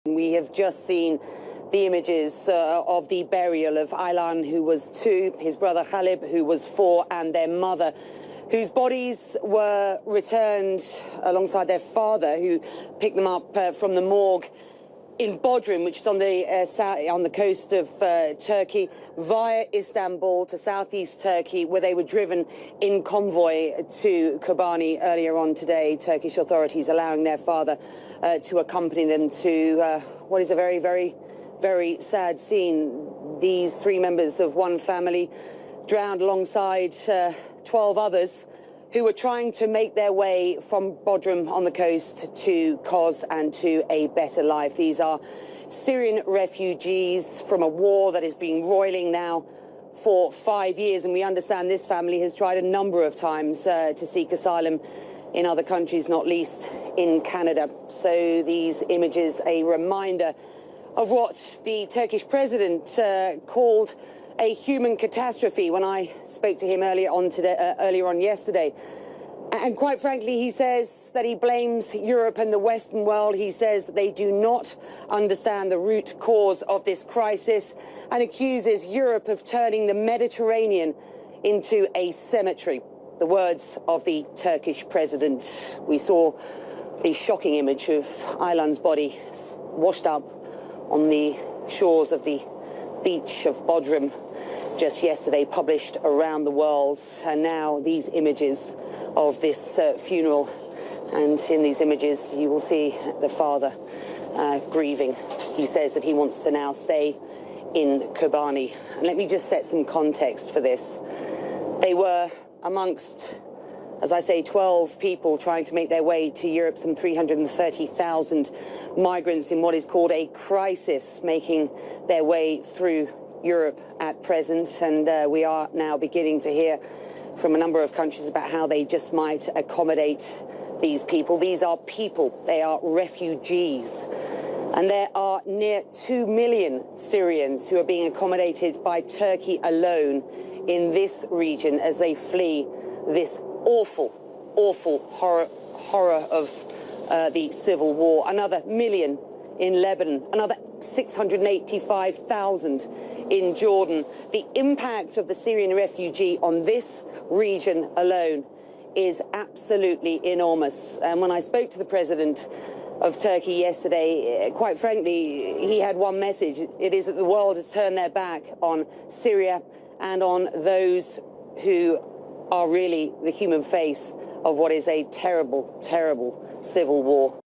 We have just seen the images of the burial of Aylan, who was 2, his brother Khalib, who was 4, and their mother, whose bodies were returned alongside their father, who picked them up from the morgue in Bodrum, which is on the coast of Turkey, via Istanbul to southeast Turkey, where they were driven in convoy to Kobani earlier on today. Turkish authorities allowing their father to accompany them to what is a very, very, very sad scene. These 3 members of one family drowned alongside 12 others who were trying to make their way from Bodrum on the coast to Kos and to a better life. These are Syrian refugees from a war that has been roiling now for 5 years, and we understand this family has tried a number of times to seek asylum in other countries, not least in Canada. So these images, a reminder of what the Turkish president called a human catastrophe when I spoke to him earlier on yesterday. And quite frankly, he says that he blames Europe and the Western world. He says that they do not understand the root cause of this crisis and accuses Europe of turning the Mediterranean into a cemetery. The words of the Turkish president. We saw the shocking image of Aylan's body washed up on the shores of the beach of Bodrum just yesterday, published around the world. And now these images of this funeral. And in these images, you will see the father grieving. He says that he wants to now stay in Kobani. And let me just set some context for this. They were amongst, as I say, 12 people trying to make their way to Europe, some 330,000 migrants in what is called a crisis, making their way through Europe at present. And we are now beginning to hear from a number of countries about how they just might accommodate these people. These are people, they are refugees. And there are near 2 million Syrians who are being accommodated by Turkey alone in this region as they flee this awful, awful horror of the civil war. Another million in Lebanon, another 685,000 in Jordan. The impact of the Syrian refugee on this region alone is absolutely enormous. And when I spoke to the president of Turkey yesterday, quite frankly, he had one message. It is that the world has turned their back on Syria and on those who are really the human face of what is a terrible, terrible civil war.